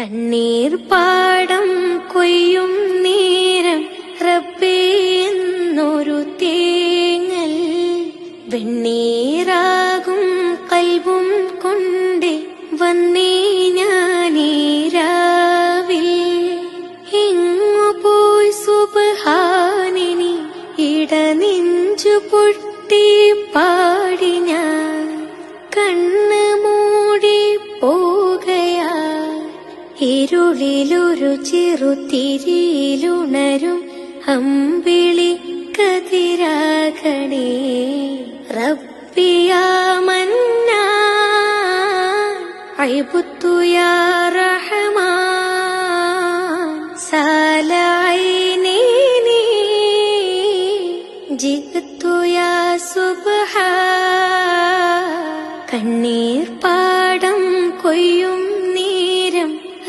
കണ്ണീർ പാടം കൊയ്യും നേരം റബ്ബേ എന്നൊരു തേങ്ങൽ, വെണ്ണീറാകും കൽബും കൊണ്ട് വന്നേ ഞാനീരാവിൽ. എങ്ങു പോയി സുബ്ഹാനിനി ഇടനെഞ്ചു പൊട്ടി പാടി ഞാൻ, കണ്ണ് മൂടി പോകയാ ഇരുളിലൊരു ചെറുതിരിയിലുണരും അമ്പിളി കതിരാകണേ. റബ്ബിയാ മന്നാൻ അയ്ബുത്തു യാ റഹ്മാൻ.